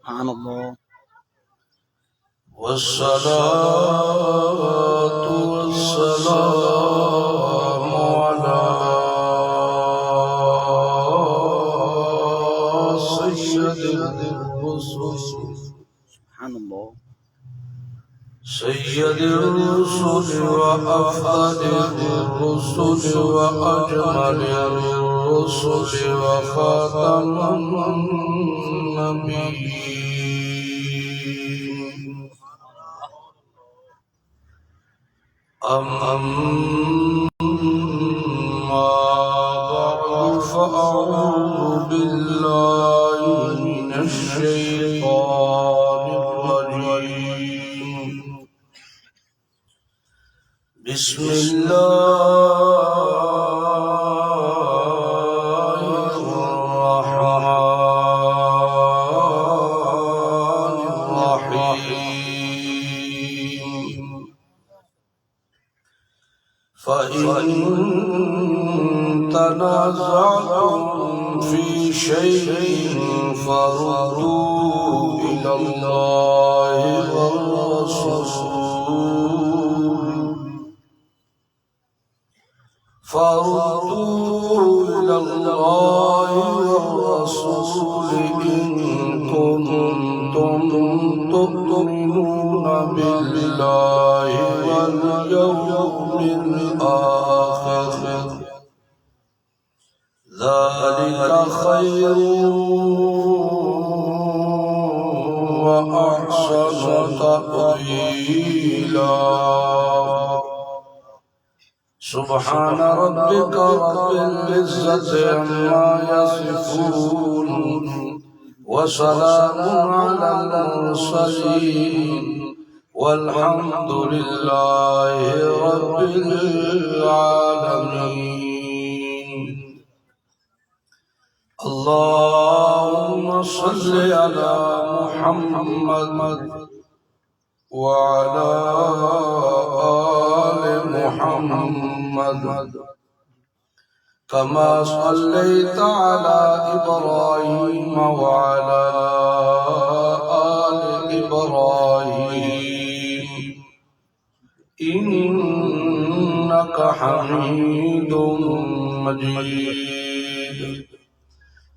سبحان اللہ والصلاة والسلام على سيد الرسل سبحان اللہ سيد الرسل وأفضل الرسل وأجمل الرسل وخاتم النبيين أما بعد فأعوذ بالله من الشيطان الرجيم بسم الله الرحمن الرحيم فإن تنازعتم في شيء فردوه إلى الله والرسول إن كنتم تؤمنون بالله واليوم الآخر ذلك خير وأحسن تأويلا سبحان ربك رب العزة عما يصفون وسلام على المرسلين والحمد لله رب العالمين اللهم صل على محمد وعلى آل محمد كما صليت على إبراهيم وعلى آل إبراهيم إنك حميد مجيد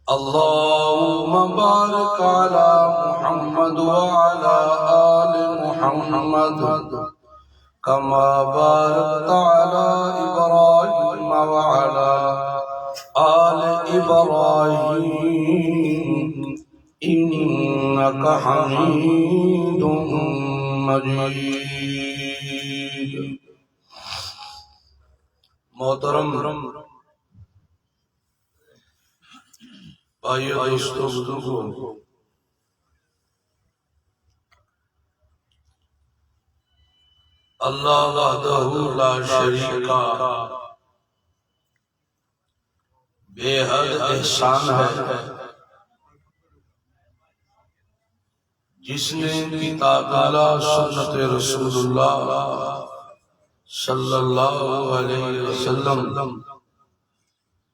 اللهم بارك على محمد وعلى آل محمد كما باركت على إبراهيم وعلى آل إبراهيم إنك حميد مجيد محترم بھائیو دوستو بزرگو، اللہ وحدہ لا شریک بے حد احسان ہے جس نے کتاب اللہ سنت رسول اللہ صلی اللہ علیہ وسلم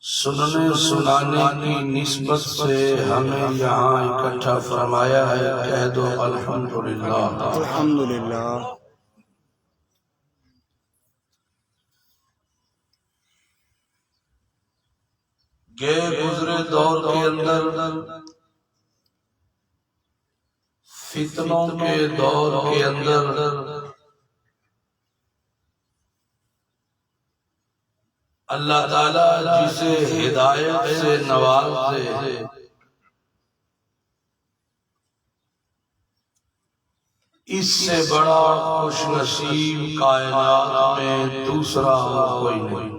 سننے سنانے کی نسبت سے ہمیں یہاں اکٹھا فرمایا ہے۔ کہہ دو الحمدللہ۔ الحمدللہ۔ گئے گزرے دور کے اندر فتنوں کے دور کے اندر اللہ تعالیٰ جسے ہدایت سے نواز دے اس سے بڑا خوش نصیب کائنات میں دوسرا کوئی نہیں۔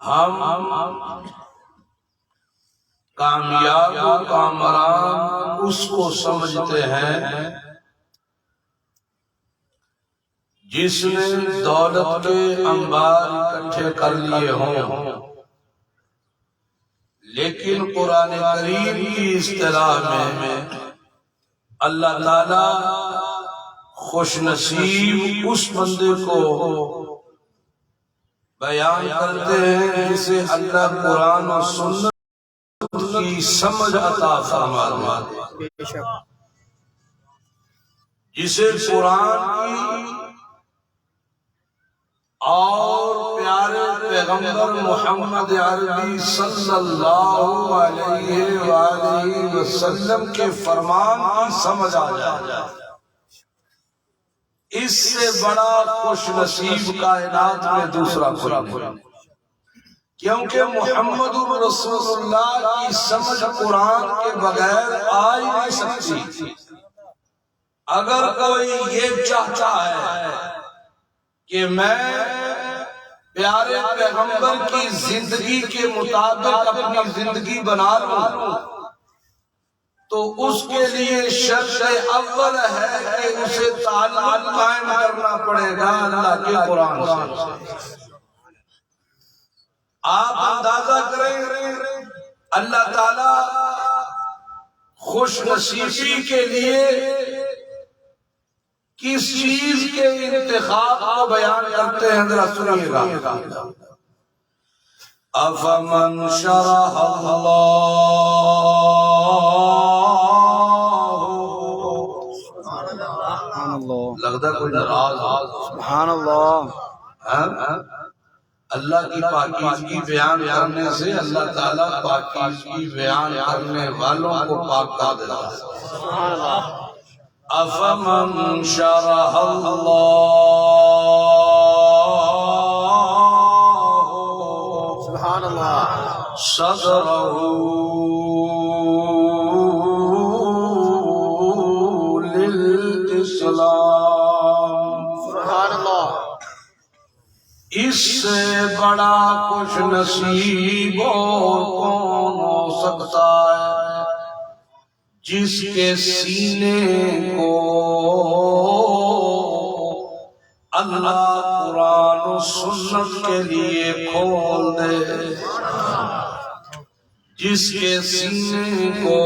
ہم کامیاب و کامران اس کو سمجھتے ہیں جس نے دولت کے انبار اکٹھے کر لیے ہوں، لیکن قرآن کریم کی اصطلاح میں اللہ تعالیٰ خوش نصیب اس بندے کو بیان کرتے ہیں جسے اللہ قرآن و سنت کی سمجھ عطا فرما دے، بے شک جسے قرآن کی اور پیارے پیغمبر محمد عربی صلی اللہ علیہ وآلہ وسلم کے فرمان کی سمجھ آ جائے، اس سے بڑا خوش نصیب کائنات میں دوسرا کوئی نہیں، کیونکہ محمد رسول اللہ کی سمجھ قرآن کے بغیر آ ہی نہیں سکتی۔ اگر کوئی یہ چاہتا ہے کہ میں پیارے پیغمبر کی زندگی کے مطابق اپنی زندگی بنا لوں تو اس کے لیے شرط اول ہے کہ اسے تعلق قائم کرنا پڑے گا اللہ کے قرآن سے۔ آپ اندازہ کریں اللہ تعالی خوش نصیبی کے لیے کس چیز کے انتخاب کو بیان کرتے ہیں، ذرا سنیے گا۔ افمن شرح سبحان اللہ، لگتا کوئی ناراض سبحان اللہ، اللہ کی پاکیزگی بیان کرنے سے اللہ تعالیٰ پاکیزگی بیان کرنے والوں کو پاک کر دیتا ہے۔ سبحان اللہ، افمن شرح اللہ سبحان اللہ، صدرہ للاسلام، سبحان اللہ، اس سے بڑا خوش نصیب اور کون ہو سکتا ہے جس کے سینے کو اللہ قرآن و سنت کے لیے کھول دے، جس کے سینے کو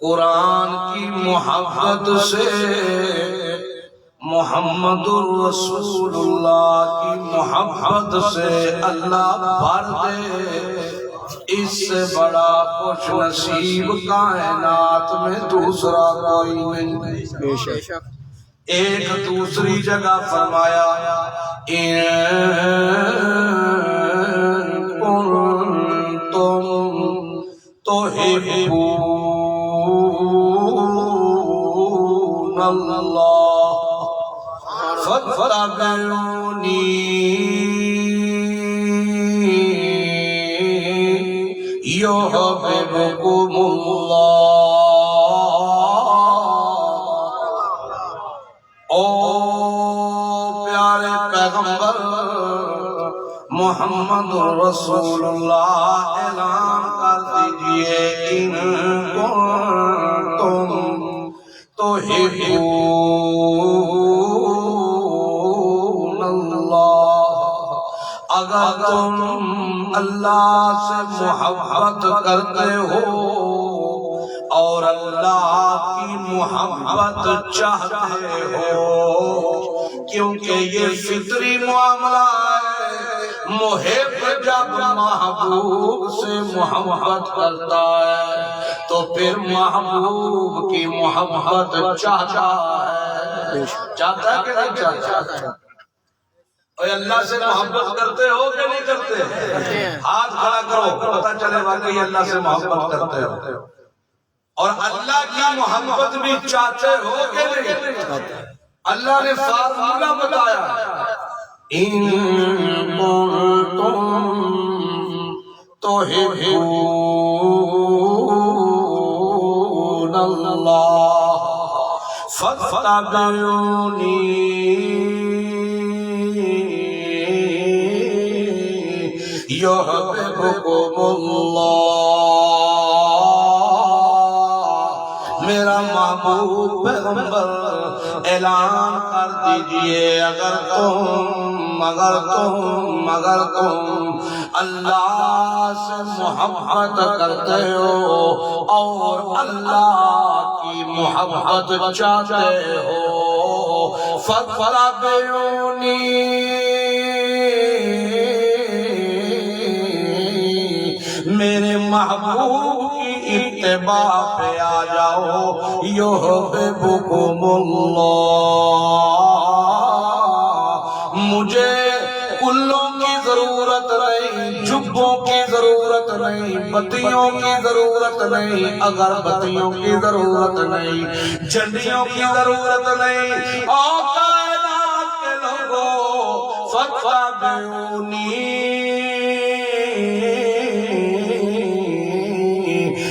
قرآن کی محبت سے، محمد الرسول اللہ کی محبت سے اللہ بھر دے، اس سے بڑا خوش نصیب کائنات میں دوسرا کوئی نہیں۔ بے شک ایک دوسری جگہ فرمایا ان کنتم تحبون اللہ فاتبعونی یحببکم اللہ۔ او پیارے پیغمبر محمد رسول اللہ اعلان کر دیجئے ان کنتم تحبون اللہ، اگر تم اللہ سے محبت کرتے ہو اور اللہ کی محبت چاہتے ہو، کیونکہ یہ فطری معاملہ ہے، محب جب محبوب سے محبت کرتا ہے تو پھر محبوب کی محبت چاہتا ہے، چاہتا ہے کہ نہیں چاہتا؟ اور اللہ سے محبت کرتے ہو کہ نہیں کرتے؟ ہاتھ کھڑا کرو، پتہ چلے واقعی اللہ سے محبت کرتے ہو، اور اللہ کی محبت بھی چاہتے ہو کہ نہیں؟ اللہ نے فارمولہ بتایا ان کنتم تحبون اللہ فاتبعونی یحببکم اللہ۔ میرا محبوب پیغمبر اعلان کر دیجئے اگر تم اللہ سے محبت کرتے ہو اور اللہ کی محبت چاہتے ہو، فاتبعونی میرے محبوب کی اتباع پہ آ جاؤ یحببکم اللہ مجھے کلوں کی ضرورت نہیں جبوں کی ضرورت نہیں بتیوں کی ضرورت نہیں اگربتیوں کی ضرورت نہیں جھنڈیوں کی ضرورت نہیں اور کائنات کے لوگوں فاتبعونی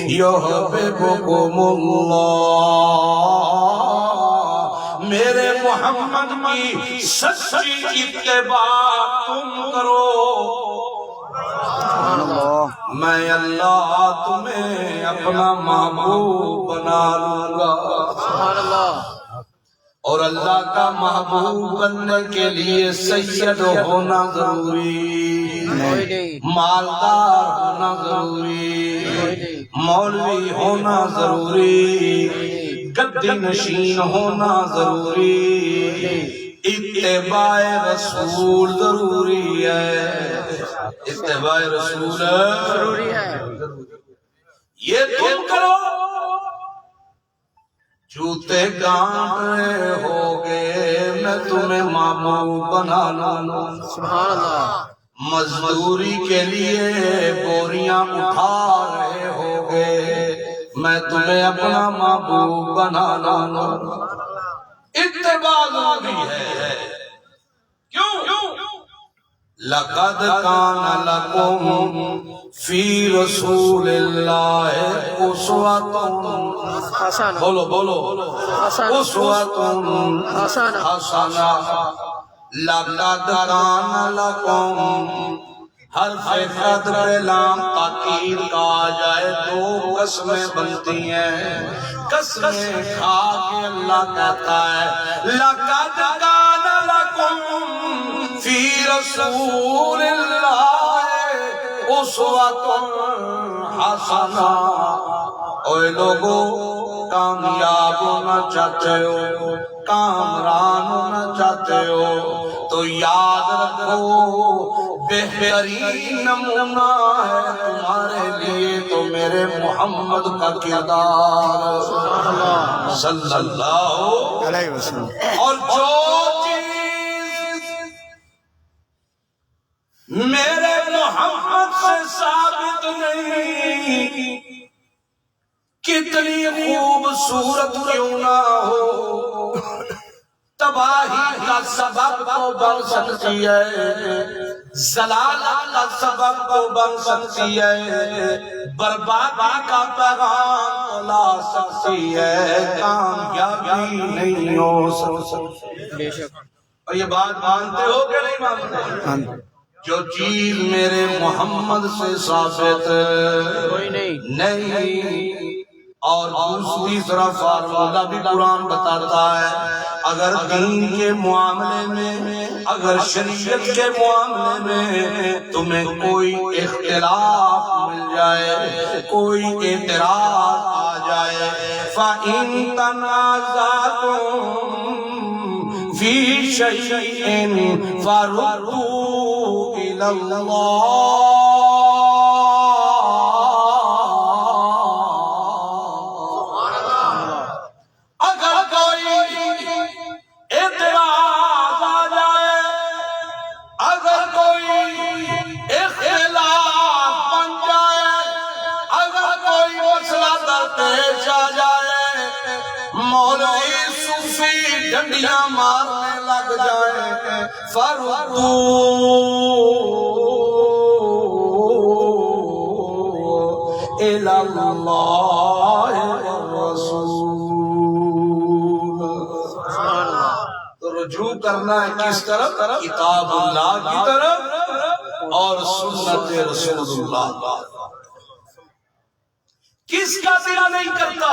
یحببکم اللہ میرے محمد کی سچی اتباع تم کرو سبحان اللہ میں اللہ تمہیں اپنا محبوب بنا لوں گا سبحان اللہ اور اللہ کا محبوب بننے کے لیے سید ہونا ضروری نہیں مالدار ہونا ضروری مولوی ہونا ضروری گدی نشین ہونا ضروری اتباع رسول ضروری ہے اتباع رسول ضروری ہے یہ تم کرو جوتے گانٹ رہے ہوگے میں تمہیں محبوب بنا لوں سبحان اللہ مزدوری کے لیے بوریاں اٹھا رہے ہوگے میں تمہیں اپنا محبوب بنا لوں اتباع ضروری ہے کیوں لقد کان لکم فی رسول اللہ اسوۃ حسن بولو بولو اسوۃ حسن حسنہ لقد کان لکم حرف قد پہ لام تاکید کہا جائے تو قسمیں بنتی ہیں قسمیں کھا کے اللہ کہتا ہے لقد کان لکم فی رسول اللہ اسوۃ حسنہ اے لوگو کامیاب ہونا چاہتے ہو کامران ہونا چاہتے ہو تو یاد رکھو بہترین نمونہ ہے تمہارے لیے تو میرے محمد کا کردار صلی اللہ علیہ وسلم اور جو چیز میرے محمد سے ثابت نہیں کتنی خوبصورت کیوں نہ ہو تباہی کا سبب تو بن سکتی ہے زلالت کا سبب تو بن سکتی ہے بربادی کا پیغام لا سکتی ہے کامیابی نہیں ہو سکتی بے شک اور یہ بات مانتے ہو کہ نہیں مانتے جو چیز میرے محمد سے ثابت کوئی نہیں اور دوسری طرف فارمولہ بھی قرآن بتاتا ہے اگر دین کے معاملے میں اگر شریعت کے معاملے میں تمہیں کوئی اختلاف مل جائے کوئی اعتراض آ جائے فَإِن تَنَازَعْتُمْ فِي شَيْءٍ فَرُدُّوهُ إِلَى اللَّهِ مولوی صوفی ڈنڈیاں مارنے لگ جائے فَرُدُّوهُ إِلَى اللَّهِ وَالرَّسُولِ تو رجوع کرنا ہے کس طرف کتاب اللہ کی طرف اور سنت رسول اللہ کس کا دل نہیں کرتا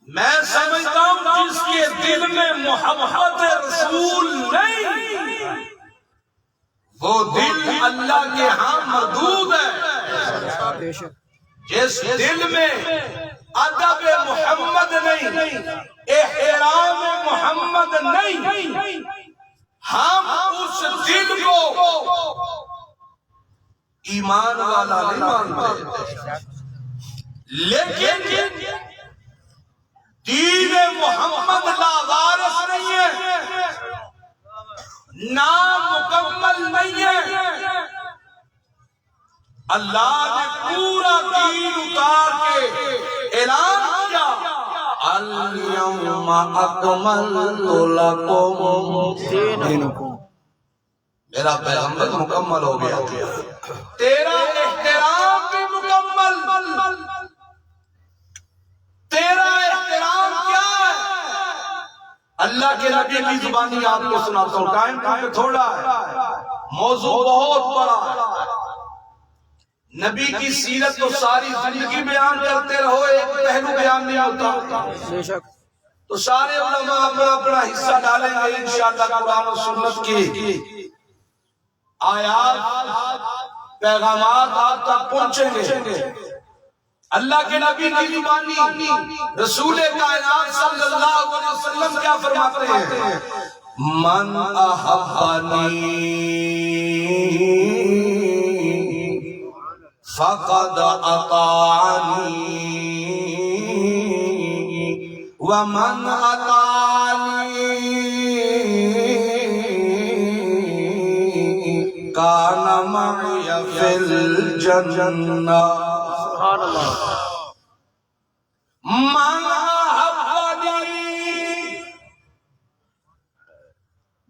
میں سمجھتا ہوں جس کے دل میں محبت رسول نہیں وہ دل اللہ کے ہاں مردود ہے بے شک جس دل میں ادب محمد نہیں احترام محمد نہیں ہم اس دل کو ایمان والا نہیں مانتے، لیکن دین محمد لا وارث نہیں ہے، نامکمل نہیں ہے۔ اللہ نے پورا دین اتار کے اعلان کیا، الَّيَوْمَ أَكْمَلْتُ لَكُمْ دینکم۔ میرا پیغمبر مکمل ہو گیا، تیرا احترام بھی مکمل، تیرا احترام کیا ہے؟ اللہ کے نبی کی زبانی آپ کو سناتا ہوں، ٹائم کہیں تھوڑا ہے، موضوع بہت بڑا ہے۔ نبی کی سیرت تو ساری زندگی بیان کرتے رہو، ایک پہلو بیان نہیں ہوتا، بے شک۔ تو سارے علماء اپنا اپنا حصہ ڈالیں گے انشاءاللہ قرآن و سنت کی آیات پیغامات آپ تک پہنچیں گے۔ اللہ کے نبی کی زبانی رسول کائنات صلی اللہ علیہ وسلم کیا فرماتے ہیں؟ من احبنی فقد اطاعنی ومن اطاعنی کان معی فی الجنہ۔ سبحان اللہ۔ من احبنی،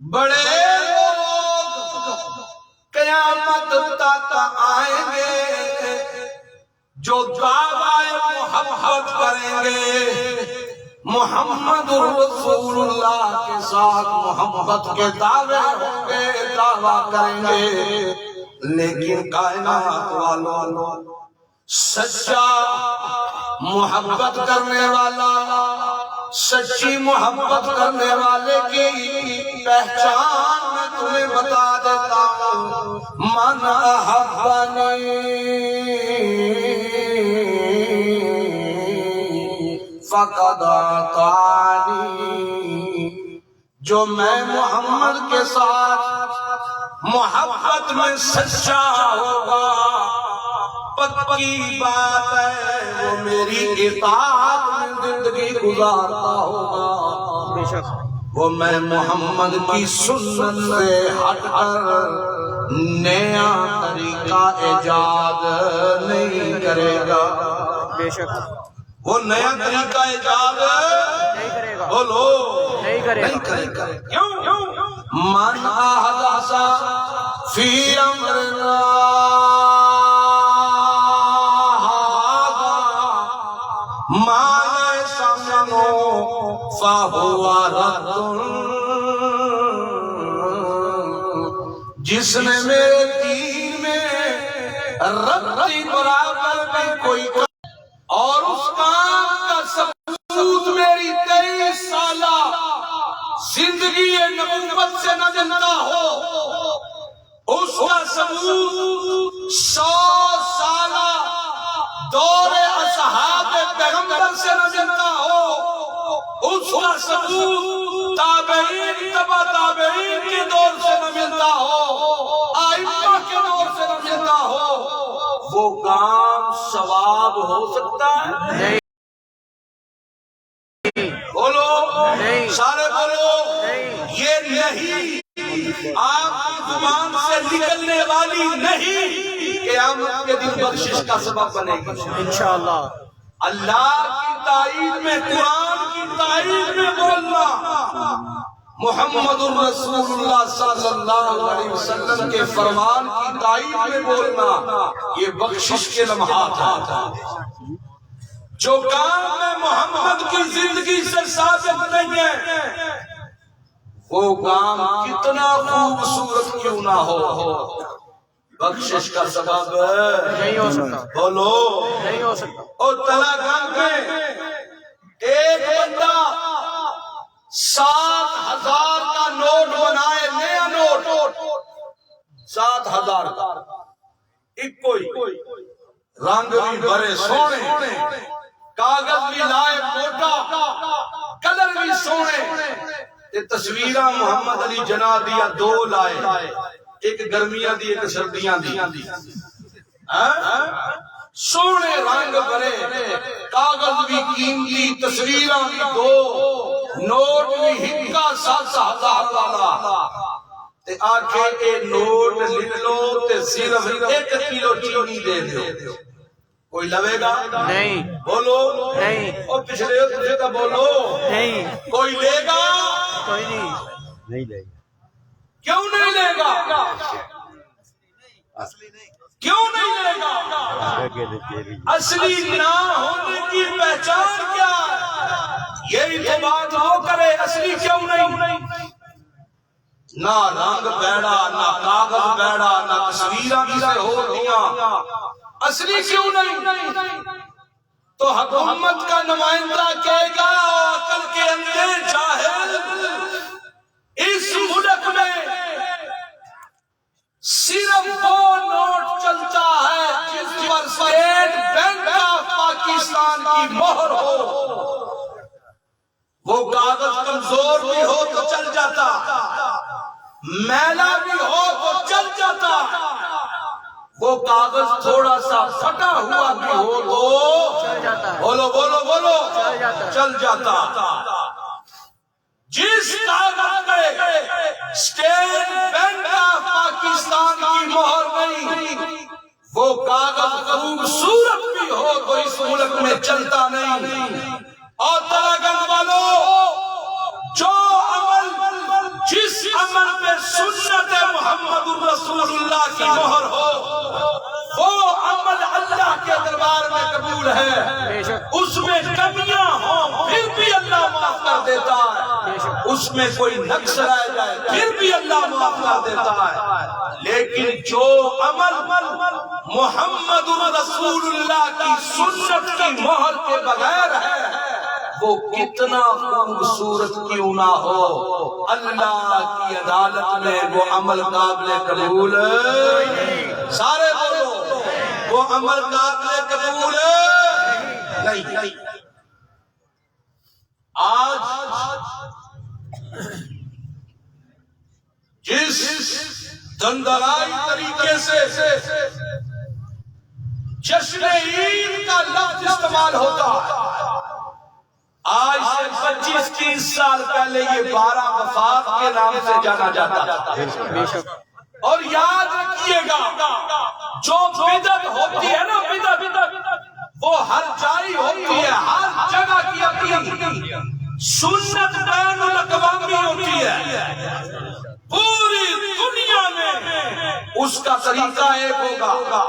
بڑے لوگ قیامت تک آئیں گے جو دعوی محبت کریں گے، محمد رسول اللہ کے ساتھ محبت کے دعوے ہوں گے، دعویٰ کریں گے، لیکن کائنات والوں سچا محبت کرنے والا، سچی محبت کرنے والے کی پہچان میں تمہیں بتا دیتا ہوں۔ من احبنی فقد اطاعنی، جو میں محمد کے ساتھ محبت میں سچا ہوگا، پکی بات ہے وہ میری اطاعت میں زندگی گزارتا ہوگا، بے شک۔ وہ میں محمد کی سنت سے ہٹ کر نیا طریقہ ایجاد نہیں کرے گا، بے شک۔ وہ نیا طریقہ ایجاد نہیں کرے گا، بولو نہیں کرے نہیں گا۔ کرے گا۔ کیوں؟ من احدث فی امرنا ما لیس منہ فہو رد، جس نے میرے دین میں رتی برابر میں کوئی اور اس کام کا ثبوت میری 23 سالہ زندگی نبوت سے نہ ملتا ہو، اس کا ثبوت 100 سالہ دور اصحاب پیغمبر سے نہ ملتا ہو، اس کا ثبوت تابعین تبع تابعین کے دور سے نہ ملتا ہو، ائمہ کے دور سے نہ ملتا ہو، وہ کام ثواب ہو سکتا ہے؟ نہیں، بولو نہیں، سارے بولو نہیں۔ یہ نہیں، آپ کی زبان سے نکلنے والی نہیں، قیامت کے دن بخشش کا سبب بنے گی انشاءاللہ۔ اللہ کی تائید میں، قرآن کی تائید میں بولنا، محمد الرسول اللہ صلی اللہ علیہ وسلم کے فرمان کی تائید میں بولنا، یہ بخشش کے لمحات ہیں۔ جو کام میں محمد کی زندگی سے ثابت نہیں ہے، وہ کام کتنا خوبصورت کیوں نہ ہو، بخشش کا سبب نہیں ہو سکتا، بولو نہیں ہو سکتا۔ اور تلا گنگ میں ایک بندہ 7,000 کا نوٹ بنائے، نیا نوٹ 7,000 کا، ایک کوئی رنگ بھی بڑے سونے، کاغذ بھی لائے موٹا، کلر بھی سونے، تصویرہ محمد علی جناح دیا 2 لائے، ایک گرمیاں دی ایک سردیاں دی، سونے رنگ بھرے کاغذ بھی قیمتی تصویراں بھی دو نوٹ بھی ہکا 7,000 والا تے آکھے اے نوٹ لکھ لو تے صرف 1 کلو چینی دے دو کوئی لوے گا نہیں بولو نہیں اور پچھلے تجھے تو بولو نہیں کوئی لے گا کوئی نہیں نہیں لے گا کیوں نہیں لے گا کیوں نہیں لے گا اصلی نہ ہونے کی پہچان کیا ہے یہی تو بات وہ کرے اصلی کیوں نہیں نہ رنگ بیڑا نہ کاغذ بیڑا نہ تصویراں کسے ہوتیاں اصلی کیوں نہیں تو حکومت کا نمائندہ کہے گا عقل کے اندھے جاہل اس ملک میں صرف وہ نوٹ چلتا ہے جس پر اسٹیٹ بینک آف پاکستان کی مہر ہو وہ کاغذ کمزور بھی ہو تو چل جاتا میلا بھی ہو تو چل جاتا وہ کاغذ تھوڑا سا پھٹا ہوا بھی ہو تو چل جاتا ہے بولو بولو بولو چل جاتا ہے چل جاتا جس کاغذ پہ اسٹیٹ بینک آف پاکستان کی مہر نہیں وہ کاغذ خوبصورت بھی ہو تو اس ملک میں چلتا نہیں اور تلاگن والو جو عمل جس عمل پہ سنت محمد رسول اللہ کی مہر ہو وہ عمل اللہ کے دربار میں قبول ہے بے شک اس میں کمیاں ہوں پھر بھی اللہ معاف کر دیتا ہے اس میں کوئی نقص رہ جائے پھر بھی اللہ معاف کر دیتا ہے لیکن جو عمل محمد رسول اللہ کی سنت کی مہر کے بغیر ہے وہ کتنا خوبصورت کیوں نہ ہو اللہ کی عدالت میں وہ عمل قابل قبول سارے بولو وہ عمل قابل قبول نہیں آج جس دندرائی طریقے سے جشن عید کا لفظ استعمال ہوتا ہے آج سے 25-30 سال پہلے یہ 12 وفات کے نام سے جانا جاتا تھا بے شک اور یاد رکھیے گا جو بدعت ہوتی ہے نا بدعت وہ ہر جاری ہوتی ہے ہر جگہ کی اپنی سنت بین الاقوامی ہوتی ہے پوری دنیا میں اس کا طریقہ ایک ہوگا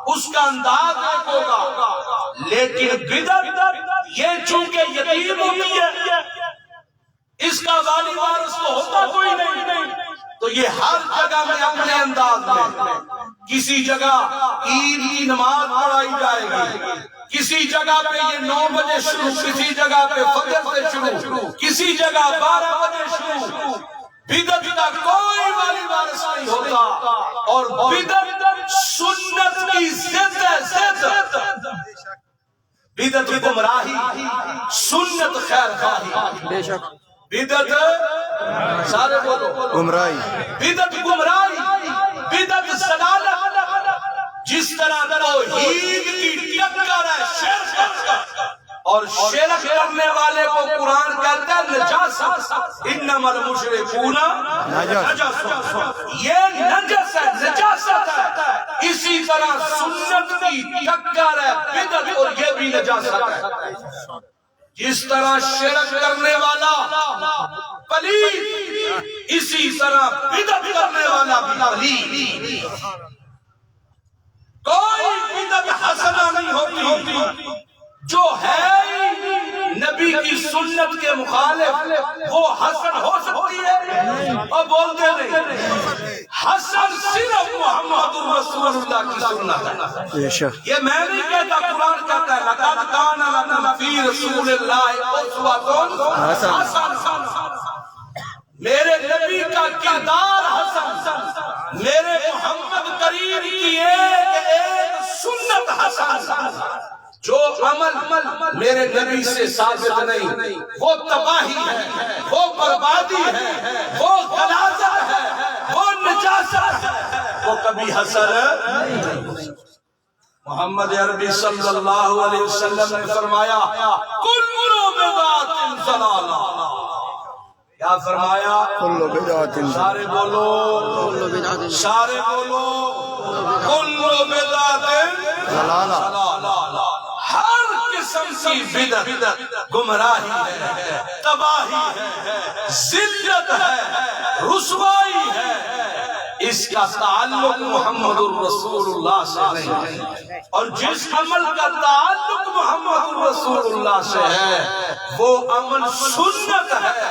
اس کا انداز ایک ہوگا لیکن بدعت یہ چونکہ یتیم ہوتی ہے اس کا والی وارث تو ہوتا کوئی نہیں تو یہ ہر جگہ میں اپنے انداز میں کسی جگہ عید کی نماز پڑھائی جائے گی کسی جگہ پہ یہ 9 بجے شروع کسی جگہ پہ فجر سے شروع کسی جگہ 12 بجے شروع بدعت کا کوئی والی وارث نہیں ہوتا اور بدعت سنت کی ضد ہے بدعت گمراہی سنت خیر خواہی بے شک بدعت سارے بولو گمراہی بدعت گمراہی بدعت ضلالت جس طرح توحید کی ٹکر ہے شرک اور شرک کرنے والے کو قرآن کہتا ہے نجاست انما المشرکون نجس یہ نجس ہے نجاست ہے اسی طرح سنت کی ٹکر ہے بدعت اور یہ بھی نجاست ہے جس طرح شرک کرنے والا پلید اسی طرح بدعت کرنے والا بھی پلید کوئی بدعت حسنہ نہیں ہوتی جو ہے نبی کی سنت کے مخالف وہ حسن ہو سکتی ہے اور بولتے نہیں حسن صرف محمد رسول اللہ کی سنت ہے بے شک یہ میں نہیں کہتا قرآن کہتا ہے لقد کان لکم فی رسول اللہ اسوۃ حسنہ میرے نبی کا کردار حسن میرے محمد کریم کی ایک سنت حسن جو عمل میرے نبی سے ثابت نہیں وہ تباہی ہے وہ بربادی ہے وہ غلاظت ہے وہ نجاست ہے وہ کبھی حسن محمد عربی صلی اللہ علیہ وسلم نے فرمایا کل بدعت ضلالہ. کیا فرمایا؟ کل بدعت سارے بولو، سارے بولو، کل بدعت ضلالہ. ہر قسم کی بدعت گمراہی ہے، تباہی ہے، ذلت ہے، رسوائی ہے. اس کا تعلق محمد الرسول اللہ سے نہیں، اور جس عمل کا تعلق محمد الرسول اللہ سے ہے وہ عمل سنت ہے،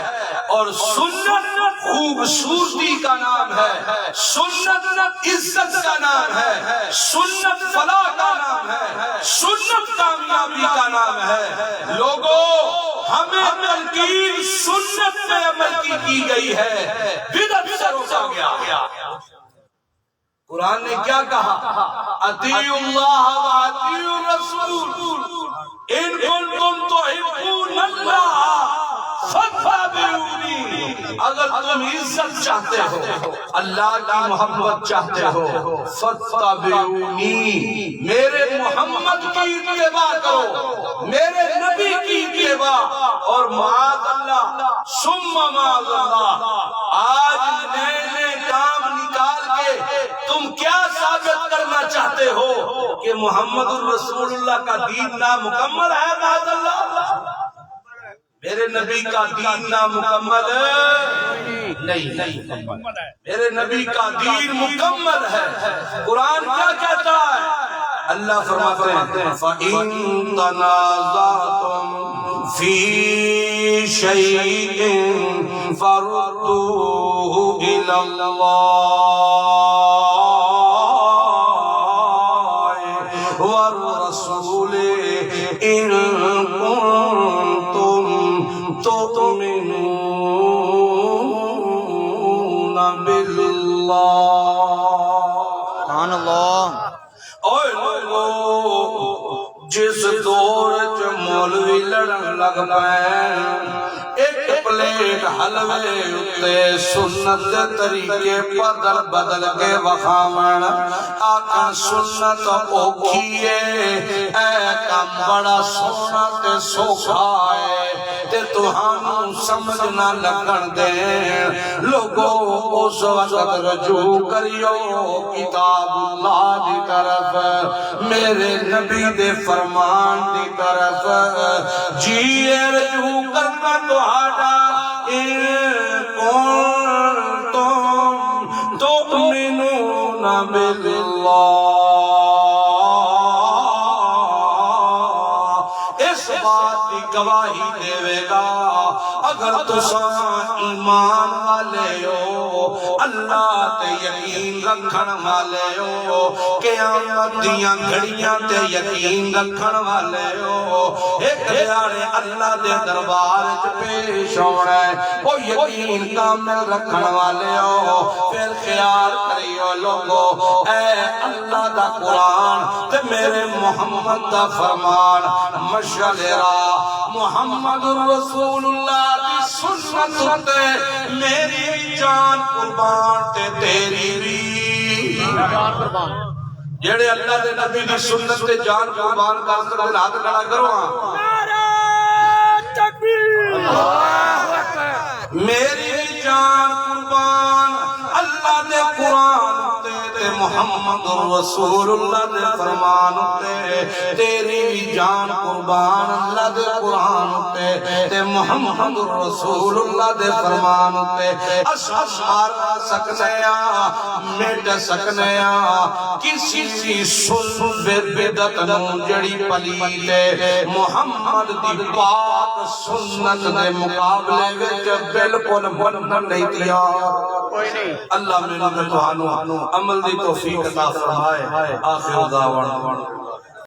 اور سنت خوبصورتی کا نام ہے، سنت عزت کا نام ہے، سنت فلاح کا نام ہے، سنت کامیابی کا نام ہے. لوگوں، ہمیں تلقین سنت میں عمل کی گئی ہے، بدعت سے روکا گیا. قرآن نے کیا کہا؟ اطیعوا اللہ و اطیعوا الرسول ان کنتم تحبون اللہ فاتبعونی. اگر تم عزت چاہتے ہو، اللہ کی محبت چاہتے ہو، فاتبعونی، میرے محمد کی اتباع کرو، میرے نبی کی اتباع. اور معاذ اللہ ثم معاذ اللہ، آج نئے نئے کام نکال کے تم کیا ثابت کرنا چاہتے ہو کہ محمد الرسول اللہ کا دین نامکمل ہے؟ معاذ اللہ، میرے نبی کا دین نامکمل نہیں، میرے نبی کا دین مکمل ہے. قرآن کیا کہتا ہے؟ اللہ فرماتے ہیں فَإِن تَنَازَعْتُمْ فِي شَيْءٍ فَرُدُّوهُ إِلَى اللَّهِ وَالرَّسُولِ إِن كُنتُمْ تُؤْمِنُونَ بِاللَّهِ. سبحان اللہ. اوے لوگو، جس دور چ مولوی لڑن لگ پے، ایک پلیٹ حلوے اتے سنت دے طریقے بدل بدل کے وکھاون، آکھاں سنت اوکھی اے، اے کام بڑا سونا تے سوکھا اے، تے تہانوں سمجھ نہ لگن دے. لوگو اس وقت رجوع کریو کتاب اللہ دی طرف، میرے نبی دے فرمان دی طرف. جی رجوع کرنا تہاڈا ان کنتم تؤمنون باللہ. اس بات کی گواہی دے گا اگر تساں ایمان والے ہو، اللہ تے یقین رکھن والے ہو، قیامت دیاں گھڑیاں تے یقین رکھن والے ہو، ایک دیارے اللہ دے دربار وچ پیش ہونا ہے، او یقین کامل رکھن والے ہو. پھر خیال کریو لوگو، اے اللہ دا قرآن تے میرے محمد دا فرمان مشعل راہ محمد الرسول اللہ دی سنت تے میری جان قربان تے تیری بھی. جڑے اللہ دے نبی دی سنت تے جان قربان کر سکتے ہاتھ کھڑا کرو. میری جان قربان اللہ دے قرآن تے محمد رسول اللہ دے فرمان تے، تیری جان قربان اللہ دے قرآن تے محمد رسول اللہ دے فرمان تے. اصل مارا سکنے مٹ سکنے کسی سن بدعت نو جڑی پلیت محمد دی پاک سنت دے مقابلے وچ بالکل بنن نہیں دیا. اللہ میرے تو عمل دی توفیق عطا فرمائے. آخر دعوانا